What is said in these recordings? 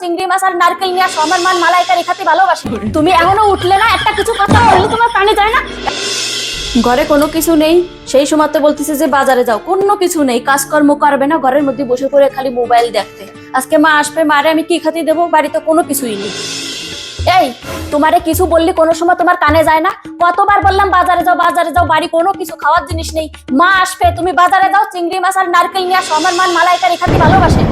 চিংড়ি মাছ আর নারকেল নিয়ে আসো, আমার মান মালাইকারি খেতে ভালোবাসে। তুমি এখনো উঠলে না, একটা কিছু কথা বললে তোমার কানে যায় না। ঘরে কোনো কিছু নেই, সেই সময়তে বলতেছে যে বাজারে যাও, কোনো কিছু নেই, কাজকর্ম করবে না, ঘরের মধ্যে বসে পড়ে খালি মোবাইল দেখতে। আজকে মা আসবে, মারে আমি কি খেতে দেবো? বাড়িতে কোনো কিছুই নেই। এই তোমারে কিছু বললি কোনো সময় তোমার কানে যায় না? কতবার বললাম বাজারে যাও বাজারে যাও, বাড়ি কোনো কিছু খাওয়ার জিনিস নেই। মা আসবে, তুমি বাজারে যাও, চিংড়ি মাছ আর নারকেল নিয়ে আসো, আমার মান মালাইকারি খেতে ভালোবাসে।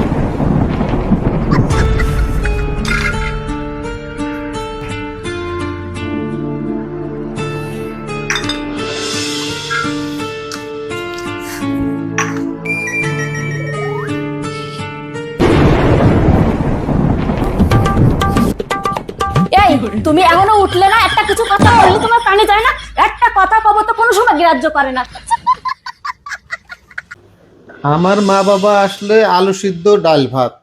এই তুমি এখনো উঠলে না, একটা কিছু কথা বললে তোমার কানে যায় না? একটা কথা কব তো কোনো সময় গ্রাহ্য করে না। আমার মা বাবা আসলে আলু সিদ্ধ ডাল ভাত,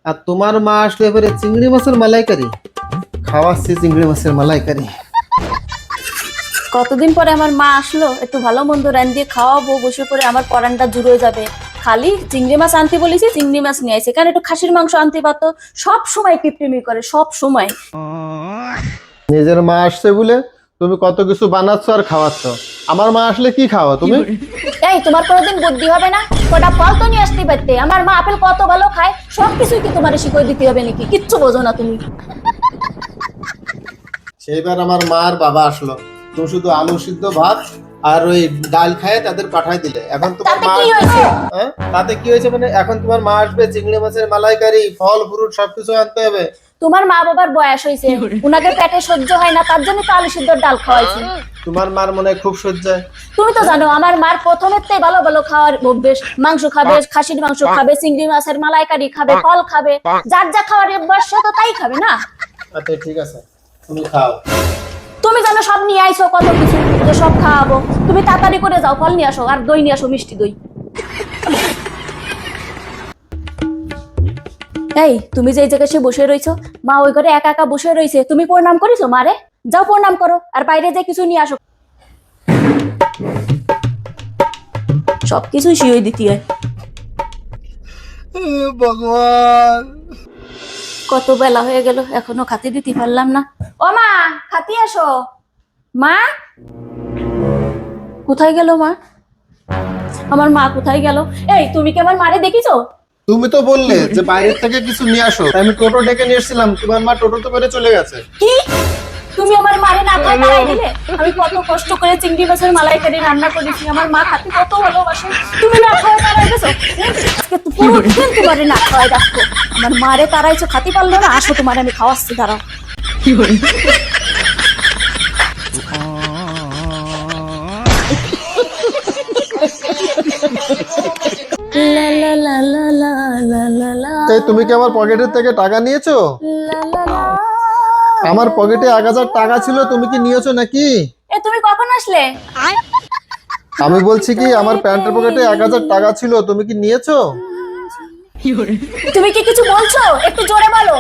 আর তোমার মা আসলে এবারে চিংড়ি মাছের মালাইকারি খাওয়াচ্ছি। চিংড়ি মাছের মালাইকারি কতদিন পরে আমার মা আসলো, একটু ভালো মন্দ রান দিয়ে খাওয়াবো, বসে পড়ে আমার পরানটা জুড়ে যাবে। খালি চিংড়ি মাছ আনতে বলেছি, চিংড়ি মাছ নিয়ে আসে, কারণ একটু খাসির মাংস আনতে পারতো। সব সময় কিপটিমি করে, সব সময়। নিজের মা আসছে বলে তুমি কত কিছু বানাচ্ছ আর খাওয়াচ্ছ। আমার মা আসলে কি খাওয়া তুমি? এই তোমার কোনোদিন বুদ্ধি হবে না? কটা ফল তো নিয়ে আসতে পারতে। আমার মা আপেল কত ভালো খায়, সব কিছুই কি তোমার শিখিয়ে দিতে হবে নাকি? কিচ্ছু বোঝো না তুমি। সেইবার আমার মা আর বাবা আসলো, তুমি শুধু আলু সিদ্ধ ভাত আর ওই ডাল খায় তাদের পাঠাই দিলে। এখন তোমার তাতে মা কি হয়েছে? হ্যাঁ, তাতে কি হয়েছে মানে? এখন তোমার মা আসবে, চিংড়ি মাছের মালাইকারি, ফল ফ্রুট সবকিছু আনতে হবে। তোমার মা বাবার বয়স হয়েছে, উনাকে পেটে সহ্য হয় না, তার জন্য তো আলু সিদ্ধ ডাল খাওয়াইছি। তোমার মার মনে হয় খুব সজ্জায়। তুমি তো জানো আমার মার প্রথমের থেকে ভালো ভালো খাওয়ার অভ্যেস। মাংস খাবে, খাসির মাংস খাবে, চিংড়ি মাছের মালাইকারি খাবে, ফল খাবে, যার যা খাওয়ার অভ্যাস সে তো তাই খাবে না। আচ্ছা ঠিক আছে, তুমি খাও। তুমি জানো সব নিয়ে আইছো কত কিছু, যে সব খাওয়াবো। তুমি তাড়াতাড়ি করে যাও, ফল নিয়ে আসো আর দই নিয়ে আসো, মিষ্টি দই। এই তুমি যে জায়গায় সে বসে রইছো, মা ওই ঘরে একা একা বসে রইছে, তুমি প্রণাম করেছো মারে? যাও প্রণাম করো, আর বাইরে যে কিছু নিয়ে আসো। সবকিছু শিওই দিতে হয়। ভগবান, কত বেলা হয়ে গেল, এখনো খাতি দিতে পারলাম না। ও মা, খাতি আসো। মা কোথায় গেল? মা, আমার মা কোথায় গেল? এই তুমি কি আমার মারে দেখিছো? তুমি তো বললে যে বাইরের থেকে কিছু নিয়ে আসো, আমি টোটো ডেকে নিয়ে এসেছিলাম, তোমার মা টোটোতে করে চলে গেছে। কি? তুমি আমার মারে না খাই তাড়াই দিলে? আমি কত কষ্ট করে চিংড়ি মাছের মালাইকারি রান্না করেছি, আমার মা খাতে কত ভালোবাসে, তুমি না খাওয়া তাড়াই গেছো। আজকে তো পুরো দিন তোমারে না খাওয়াই রাখবো। আমার মারে তাড়াইছো, খাতি পারলো না, আসো তোমার আমি খাওয়াচ্ছি, দাঁড়াও। কি বলি? লা লা লা লা লা লা লা লা। এই তুমি কি আমার পকেটের থেকে টাকা নিয়েছো? লা লা লা। আমার পকেটে 1000 টাকা ছিল, তুমি কি নিয়েছো নাকি? এ তুমি কখন আসলে? আমি বলছি কি, আমার প্যান্টের পকেটে 1000 টাকা ছিল, তুমি কি নিয়েছো? তুমি কি কিছু বলছো? একটু জোরে বলো।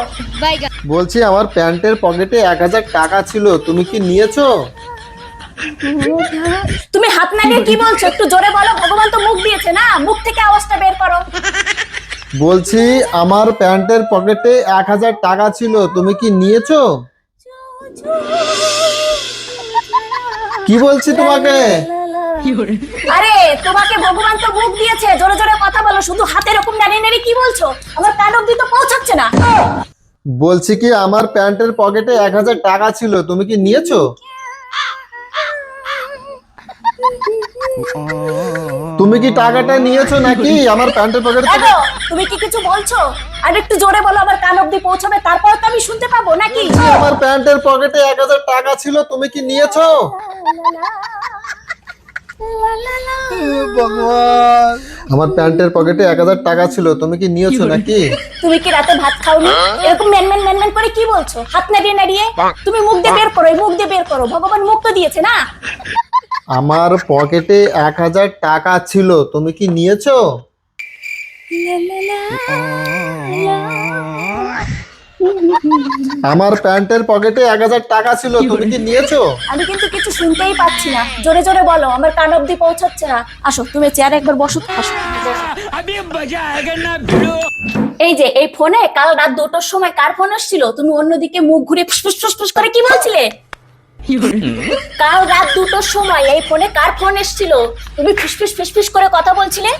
বলছি আমার প্যান্টের পকেটে 1000 টাকা ছিল, তুমি কি নিয়েছো? তুমি হাত নাড়িয়ে কি বলছো? একটু জোরে বলো, ভগবান তো মুখ দিয়েছে না, মুখ থেকে আওয়াজটা বের করো। বলছি আমার প্যান্টের পকেটে 1000 টাকা ছিল, তুমি কি নিয়েছো? কি বলছি তোমাকে? আরে তোমাকে ভগবান তো মুখ দিয়েছে, জোরে জোরে কথা বলো, শুধু হাতে এরকম নাড়িয়ে নাড়িয়ে কি বলছো? আমার কান অব্দি তো পৌঁছাচ্ছে না। বলছি কি আমার প্যান্টের পকেটে 1000 টাকা ছিল, তুমি কি নিয়েছো? তুমি কি টাকাটা নিয়েছো নাকি আমার প্যান্টের পকেটে? দেখো তুমি কি কিছু বলছো? আর একটু জোরে বলো, আমার কান অব্দি পৌঁছাবে, তারপর তো আমি শুনতে পাবো নাকি? আমার প্যান্টের পকেটে 1000 টাকা ছিল, তুমি কি নিয়েছো? ভগবান, আমার প্যান্টের পকেটে 1000 টাকা ছিল, তুমি কি নিয়েছো নাকি? তুমি কি রাতে ভাত খাওনি? এরকম ম্যানম্যান ম্যানম্যান করে কি বলছো, হাত নাড়িয়ে নাড়িয়ে? তুমি মুখ দিয়ে বের করো, এই মুখ দিয়ে বের করো, ভগবান মুখ তো দিয়েছে না। আমার পকেটে 1000 টাকা ছিল, তুমি কি নিয়েছো? আমার প্যান্টের পকেটে 1000 টাকা ছিল, তুমি কি নিয়েছো? আমি কিন্তু কিছু শুনতেই পাচ্ছি না, জোরে জোরে বলো, আমার কান অব্দি পৌঁছাচ্ছে না। আসো তুমি চেয়ারে একবার বসো তো, আসো। এই যে এই ফোনে কাল রাত 2টোর সময় কার ফোন আসছিল? তুমি অন্যদিকে মুখ ঘুরে ফুসফুস ফুসফুস করে কি বলছিলে? কাল রাত 2টোর সময় এই ফোনে কার ফোন এসেছিল? তুমি ফুসফুস ফুসফুস করে কথা বলছিলে।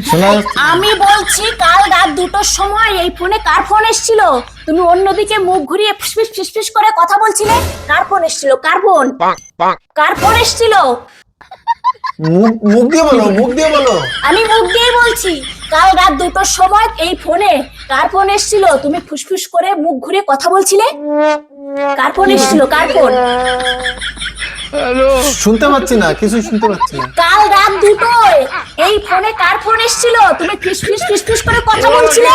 শোনা যাচ্ছে? আমি বলছি কাল রাত 2টোর সময় এই ফোনে কার ফোন এসেছিল? তুমি অন্যদিকে মুখ ঘুরিয়ে ফুসফুস ফুসফুস করে কথা বলছিলে। কার ফোন এসেছিল? কার ফোন? কার ফোন এসেছিল? মুখ দিয়ে বলো, মুখ দিয়ে বলো। আমি মুখ দিয়ে বলছি, কাল রাত 2টোর সময় এই ফোনে কার ফোন এসেছিল? তুমি ফুসফুস করে মুখ ঘুরে কথা বলছিলে। কার ফোন এসেছিল? কার ফোন? শুনতে পাচ্ছি না, কিছু শুনতে পাচ্ছি না। কাল রাত 2টোয় এই ফোনে কার ফোন এসেছিল? তুমি ফিসফিস ফিসফিস করে কথা বলছিলে।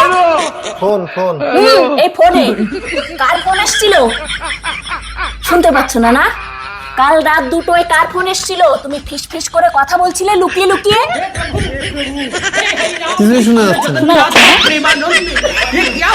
ফোন ফোন এই ফোনে কার ফোন এসেছিল? শুনতে পাচ্ছ না না? কাল রাত 2টোয় কার ফোন এসেছিল? তুমি ফিসফিস করে কথা বলছিলে লুকিয়ে লুকিয়ে। কিছু শোনা যাচ্ছে না। শোনা যাচ্ছে না?